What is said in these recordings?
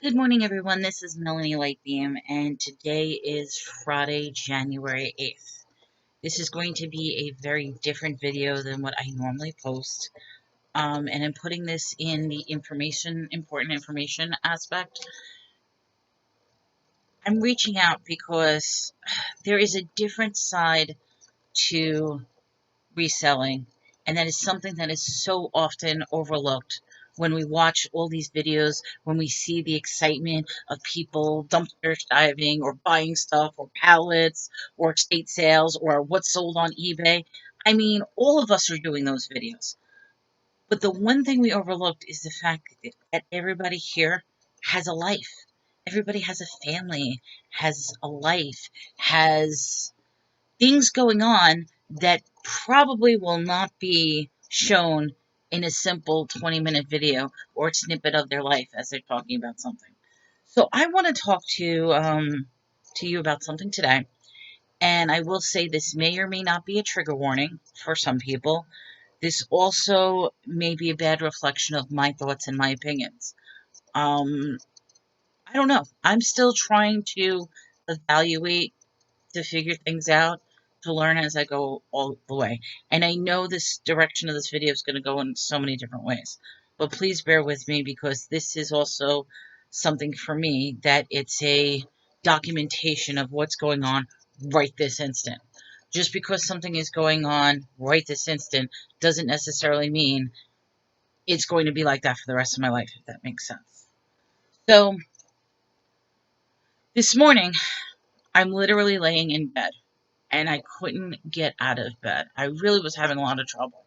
Good morning, everyone. This is Melanie Lightbeam, and today is Friday, January 8th. This is going to be a very different video than what I normally post, and I'm putting this in the important information aspect. I'm reaching out because there is a different side to reselling, and that is something that is so often overlooked when we watch all these videos, when we see the excitement of people dumpster diving or buying stuff or pallets or estate sales or what's sold on eBay. I mean, all of us are doing those videos. But the one thing we overlooked is the fact that everybody here has a life. Everybody has a family, has a life, has things going on that probably will not be shown in a simple 20-minute video or a snippet of their life as they're talking about something. So I want to talk to you about something today, and I will say this may or may not be a trigger warning for some people. This also may be a bad reflection of my thoughts and my opinions. Um, I don't know. I'm still trying to evaluate, to figure things out, to learn as I go all the way. And I know this direction of this video is going to go in so many different ways. But please bear with me because this is also something for me that it's a documentation of what's going on right this instant. Just because something is going on right this instant doesn't necessarily mean it's going to be like that for the rest of my life, if that makes sense. So this morning, I'm literally laying in bed and I couldn't get out of bed. I really was having a lot of trouble.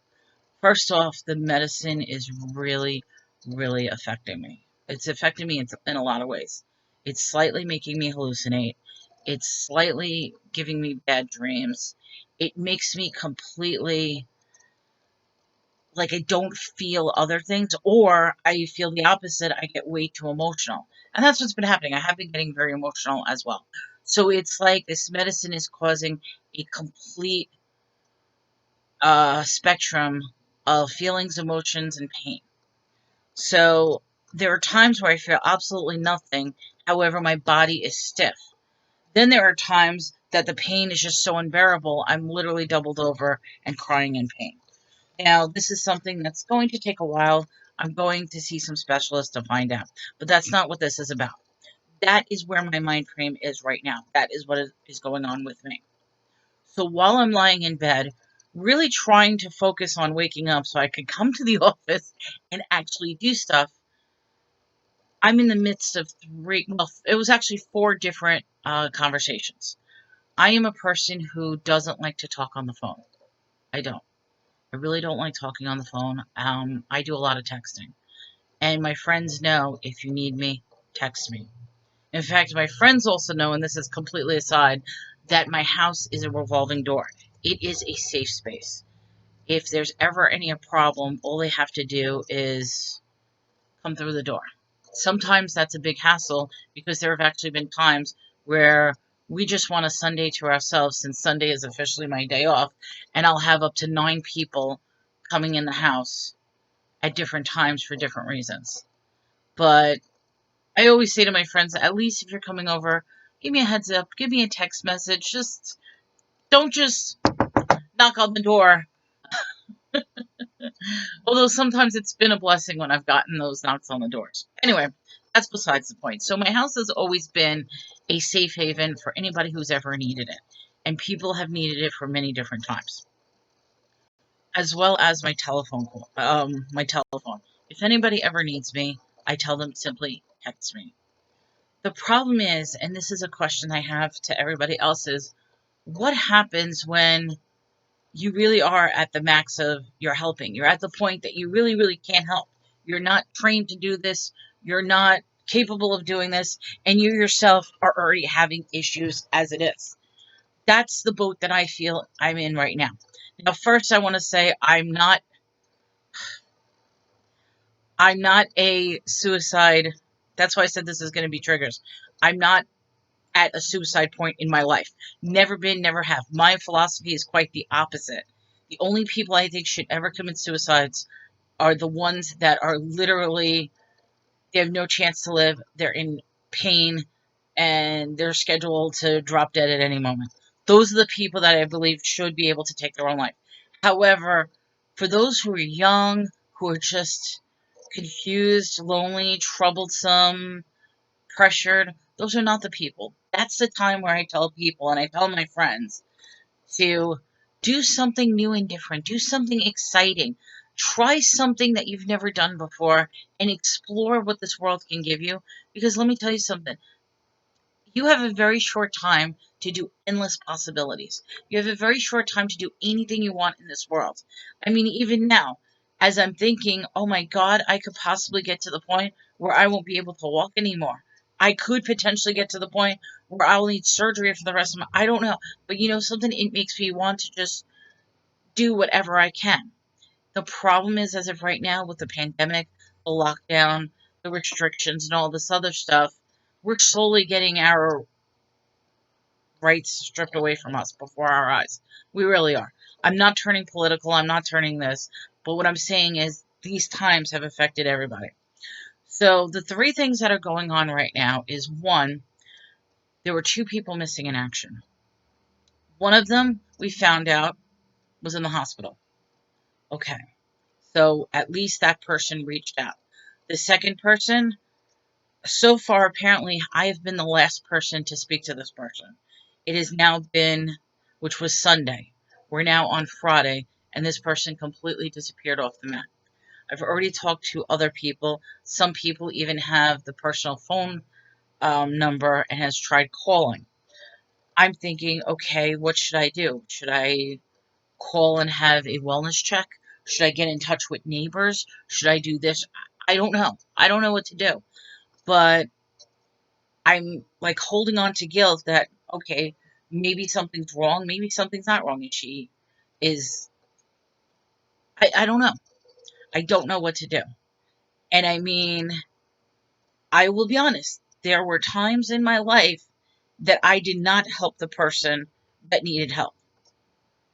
First off, the medicine is really, really affecting me. It's affecting me in a lot of ways. It's slightly making me hallucinate. It's slightly giving me bad dreams. It makes me completely like I don't feel other things, or I feel the opposite. I get way too emotional. And that's what's been happening. I have been getting very emotional as well. So it's like this medicine is causing a complete spectrum of feelings, emotions, and pain. So there are times where I feel absolutely nothing. However, my body is stiff. Then there are times that the pain is just so unbearable, I'm literally doubled over and crying in pain. Now, this is something that's going to take a while. I'm going to see some specialists to find out. But that's not what this is about. That is where my mind frame is right now. That is what is going on with me. So while I'm lying in bed, really trying to focus on waking up so I could come to the office and actually do stuff, I'm in the midst of it was actually four different conversations. I am a person who doesn't like to talk on the phone. I don't. I really don't like talking on the phone. I do a lot of texting. And my friends know if you need me, text me. In fact, my friends also know, and this is completely aside, that my house is a revolving door. It is a safe space. If there's ever any problem, all they have to do is come through the door. Sometimes that's a big hassle because there have actually been times where we just want a Sunday to ourselves since Sunday is officially my day off, and I'll have up to 9 people coming in the house at different times for different reasons. But I always say to my friends, at least if you're coming over, give me a heads up, give me a text message. Just don't just knock on the door. Although sometimes it's been a blessing when I've gotten those knocks on the doors. Anyway, that's besides the point. So my house has always been a safe haven for anybody who's ever needed it. And people have needed it for many different times. As well as my my telephone. If anybody ever needs me, I tell them simply text me. The problem is, and this is a question I have to everybody else, is what happens when you really are at the max of your helping? You're at the point that you really, really can't help. You're not trained to do this. You're not capable of doing this. And you yourself are already having issues as it is. That's the boat that I feel I'm in right now. Now, first, I want to say I'm not a suicide. That's why I said this is going to be triggers. I'm not at a suicide point in my life. Never been, never have. My philosophy is quite the opposite. The only people I think should ever commit suicides are the ones that are literally They have no chance to live. They're in pain and they're scheduled to drop dead at any moment. Those are the people that I believe should be able to take their own life. However, for those who are young, who are just confused, lonely, troublesome, pressured, those are not the people. That's the time where I tell people and I tell my friends to do something new and different, do something exciting, try something that you've never done before, and explore what this world can give you. Because let me tell you something, you have a very short time to do endless possibilities. You have a very short time to do anything you want in this world. I mean, even now, as I'm thinking, oh my God, I could possibly get to the point where I won't be able to walk anymore. I could potentially get to the point where I'll need surgery for the rest of my, I don't know. But you know something, it makes me want to just do whatever I can. The problem is, as of right now, with the pandemic, the lockdown, the restrictions, and all this other stuff, we're slowly getting our rights stripped away from us before our eyes. We really are. I'm not turning political. I'm not turning this. But what I'm saying is these times have affected everybody. So the three things that are going on right now is one, there were two people missing in action. One of them, we found out, was in the hospital. Okay. So at least that person reached out. The second person, so far, apparently, I have been the last person to speak to this person. It has now been, which was Sunday. We're now on Friday, and this person completely disappeared off the map. I've already talked to other people. Some people even have the personal phone number and has tried calling. I'm thinking, okay, what should I do? Should I call and have a wellness check? Should I get in touch with neighbors? Should I do this? I don't know. I don't know what to do. But I'm like holding on to guilt that, okay, maybe something's wrong, maybe something's not wrong. And she is, I don't know. I don't know what to do. And I mean, I will be honest, there were times in my life that I did not help the person that needed help.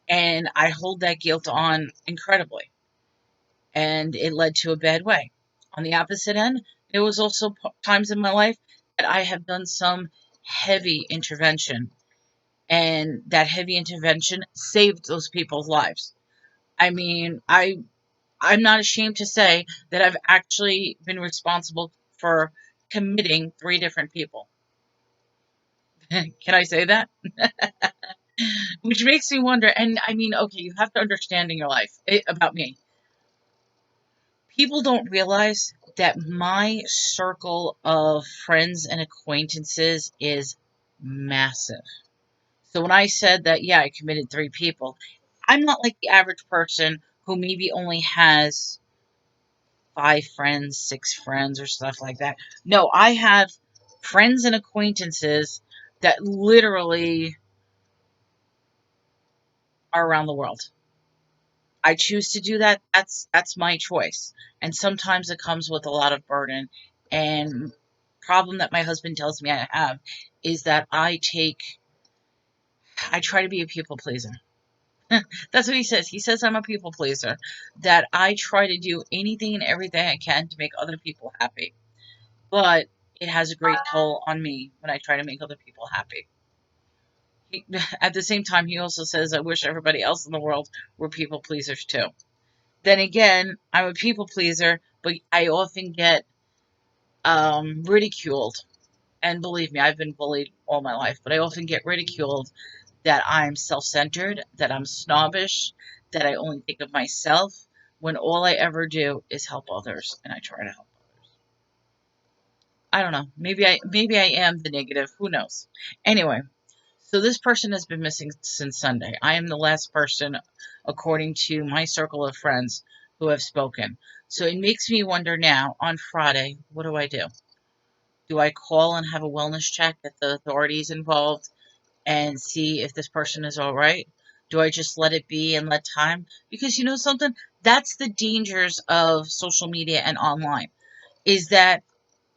And I hold that guilt on incredibly. And it led to a bad way. On the opposite end, there was also times in my life that I have done some heavy intervention, and that heavy intervention saved those people's lives. I mean, I'm not ashamed to say that I've actually been responsible for committing three different people. Can I say that? Which makes me wonder. And I mean, okay, you have to understand in your life about me. People don't realize that my circle of friends and acquaintances is massive. So when I said that, yeah, I committed three people, I'm not like the average person who maybe only has five friends, six friends, or stuff like that. No, I have friends and acquaintances that literally are around the world. I choose to do that. That's my choice. And sometimes it comes with a lot of burden. And problem that my husband tells me I have is that I try to be a people pleaser. That's what he says. He says I'm a people pleaser. That I try to do anything and everything I can to make other people happy. But it has a great toll on me when I try to make other people happy. He, at the same time, he also says, I wish everybody else in the world were people pleasers too. Then again, I'm a people pleaser, but I often get ridiculed. And believe me, I've been bullied all my life, but I often get ridiculed that I'm self centered, that I'm snobbish, that I only think of myself, when all I ever do is help others, and I try to help others. I don't know. Maybe I am the negative. Who knows? Anyway, so this person has been missing since Sunday. I am the last person, according to my circle of friends, who have spoken. So it makes me wonder now, on Friday, what do I do? Do I call and have a wellness check, get the authorities involved, and see if this person is all right? Do I just let it be and let time? Because you know something? That's the dangers of social media and online, is that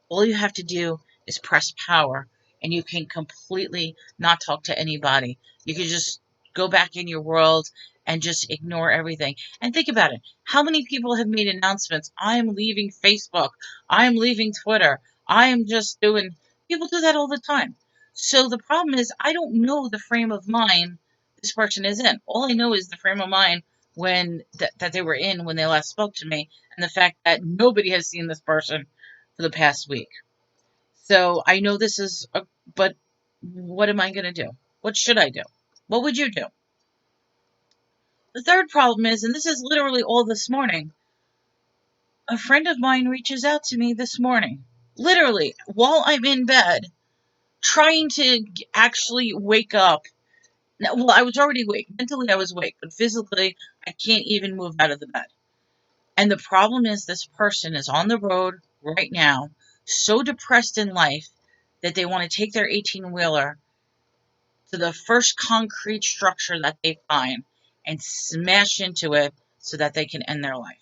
all you have to do is press power and you can completely not talk to anybody. You can just go back in your world and just ignore everything. And think about it. How many people have made announcements? I am leaving Facebook. I am leaving Twitter. I am just doing, people do that all the time. So the problem is, I don't know the frame of mind this person is in. All I know is the frame of mind when that they were in when they last spoke to me, and the fact that nobody has seen this person for the past week. So I know this is but what am I going to do? What should I do? What would you do? The third problem is, and this is literally all this morning, a friend of mine reaches out to me this morning, literally while I'm in bed, trying to actually wake up. Well, I was already awake. Mentally, I was awake, but physically, I can't even move out of the bed. And the problem is, this person is on the road right now, so depressed in life that they want to take their 18-wheeler to the first concrete structure that they find and smash into it so that they can end their life.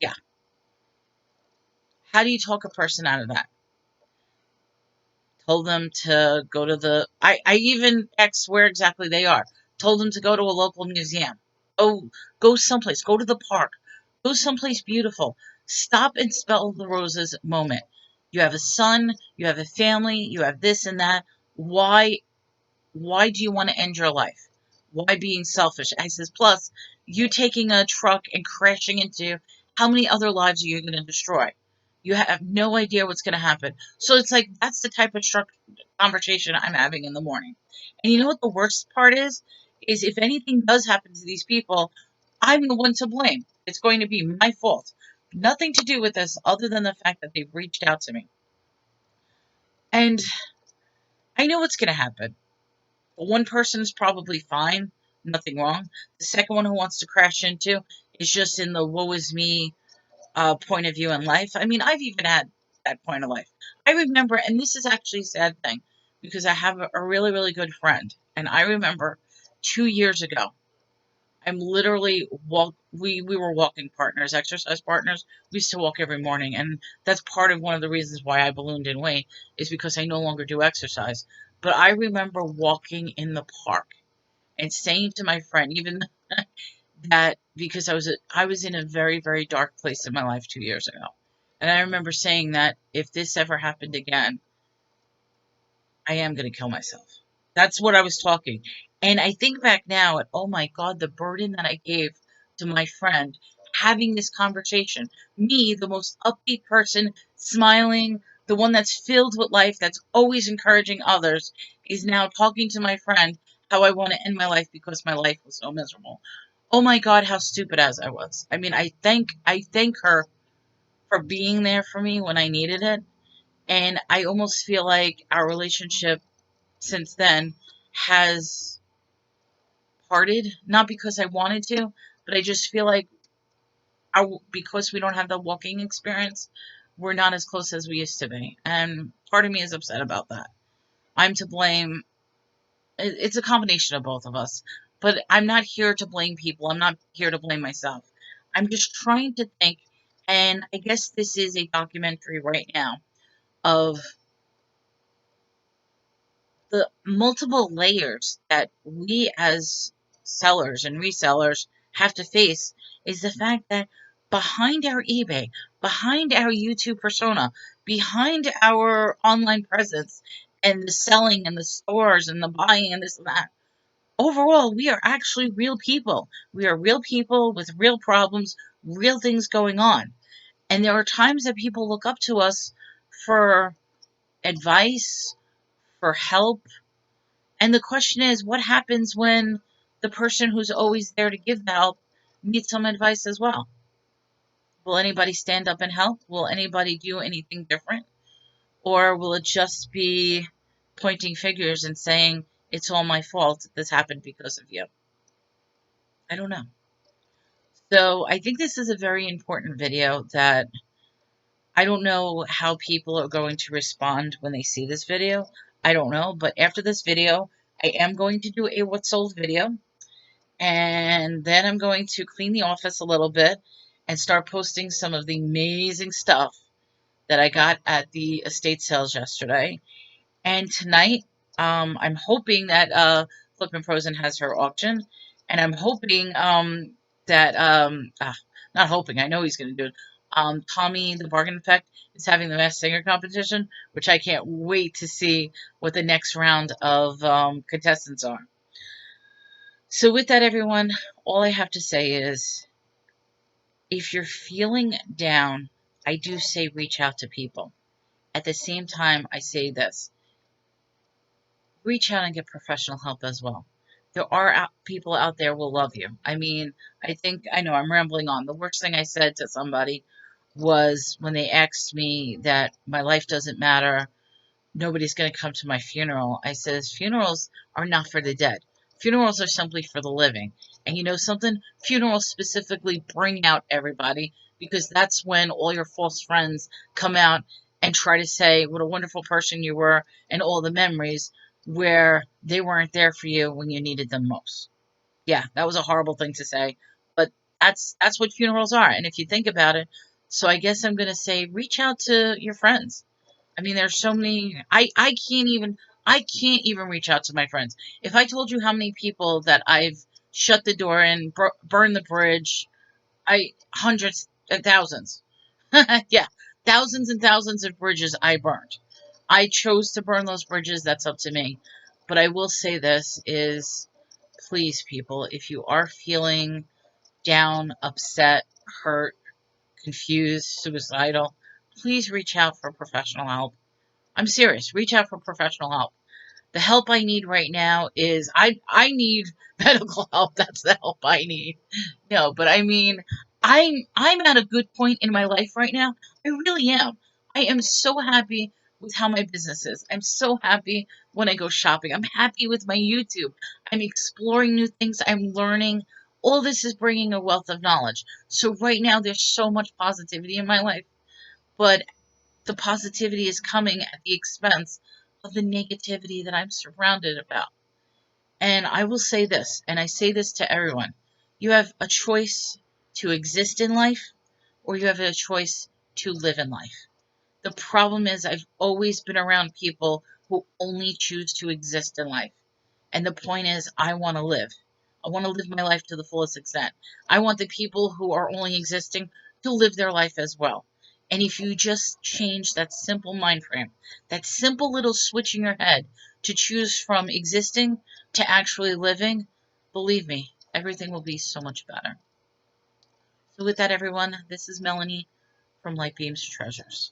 Yeah. How do you talk a person out of that? Told them to go to I even asked where exactly they are. Told them to go to a local museum. Oh, go someplace. Go to the park. Go someplace beautiful. Stop and smell the roses moment. You have a son. You have a family. You have this and that. Why do you want to end your life? Why being selfish? I says, plus, you taking a truck and crashing into, how many other lives are you going to destroy? You have no idea what's going to happen. So it's like, that's the type of conversation I'm having in the morning. And you know what the worst part is? Is if anything does happen to these people, I'm the one to blame. It's going to be my fault. Nothing to do with this other than the fact that they've reached out to me. And I know what's going to happen. One person is probably fine, nothing wrong. The second one who wants to crash into is just in the woe is me point of view in life. I mean, I've even had that point of life. I remember, and this is actually a sad thing, because I have a really, really good friend. And I remember 2 years ago, I'm literally we were walking partners, exercise partners. We used to walk every morning. And that's part of one of the reasons why I ballooned in weight, is because I no longer do exercise. But I remember walking in the park and saying to my friend, even that, because I was in a very, very dark place in my life 2 years ago. And I remember saying that if this ever happened again, I am going to kill myself. That's what I was talking. And I think back now at, oh my God, the burden that I gave to my friend having this conversation. Me, the most upbeat person, smiling, the one that's filled with life, that's always encouraging others, is now talking to my friend how I want to end my life because my life was so miserable. Oh my God, how stupid as I was. I mean, I thank her for being there for me when I needed it. And I almost feel like our relationship since then has parted, not because I wanted to, but I just feel like because we don't have the walking experience, we're not as close as we used to be. And part of me is upset about that. I'm to blame. It's a combination of both of us. But I'm not here to blame people. I'm not here to blame myself. I'm just trying to think, and I guess this is a documentary right now of the multiple layers that we as sellers and resellers have to face, is the fact that behind our eBay, behind our YouTube persona, behind our online presence and the selling and the stores and the buying and this and that, overall, we are actually real people. We are real people with real problems, real things going on. And there are times that people look up to us for advice, for help, and the question is, what happens when the person who's always there to give the help needs some advice as well? Will anybody stand up and help? Will anybody do anything different? Or will it just be pointing fingers and saying, it's all my fault, this happened because of you? I don't know. So I think this is a very important video that I don't know how people are going to respond when they see this video. I don't know. But after this video, I am going to do a what sold video. And then I'm going to clean the office a little bit and start posting some of the amazing stuff that I got at the estate sales yesterday. And tonight, I'm hoping that Flippin' Frozen has her auction, and I'm hoping that not hoping, I know he's going to do it. Tommy the Bargain Effect is having the Masked Singer competition, which I can't wait to see what the next round of contestants are. So with that, everyone, all I have to say is, if you're feeling down, I do say reach out to people. At the same time, I say this: reach out and get professional help as well. There are people out there will love you. I mean, I know I'm rambling on. The worst thing I said to somebody was when they asked me that my life doesn't matter, nobody's going to come to my funeral. I says, funerals are not for the dead. Funerals are simply for the living. And you know something? Funerals specifically bring out everybody, because that's when all your false friends come out and try to say what a wonderful person you were and all the memories where they weren't there for you when you needed them most. Yeah, that was a horrible thing to say, but that's what funerals are. And if you think about it, so I guess I'm going to say reach out to your friends. I mean, there's so many. I can't even reach out to my friends. If I told you how many people that I've shut the door in, burned the bridge, I hundreds and thousands. Yeah, thousands and thousands of bridges I burned. I chose to burn those bridges. That's up to me. But I will say this is, please, people, if you are feeling down, upset, hurt, confused, suicidal, please reach out for professional help. I'm serious. Reach out for professional help. The help I need right now is I need medical help. That's the help I need. No, but I mean, I'm at a good point in my life right now. I really am. I am so happy with how my business is. I'm so happy when I go shopping. I'm happy with my YouTube. I'm exploring new things. I'm learning. All this is bringing a wealth of knowledge. So right now there's so much positivity in my life, but the positivity is coming at the expense of the negativity that I'm surrounded about. And I will say this, and I say this to everyone: you have a choice to exist in life, or you have a choice to live in life. The problem is, I've always been around people who only choose to exist in life. And the point is, I want to live. I want to live my life to the fullest extent. I want the people who are only existing to live their life as well. And if you just change that simple mind frame, that simple little switch in your head to choose from existing to actually living, believe me, everything will be so much better. So with that, everyone, this is Melanie from Light Beams Treasures.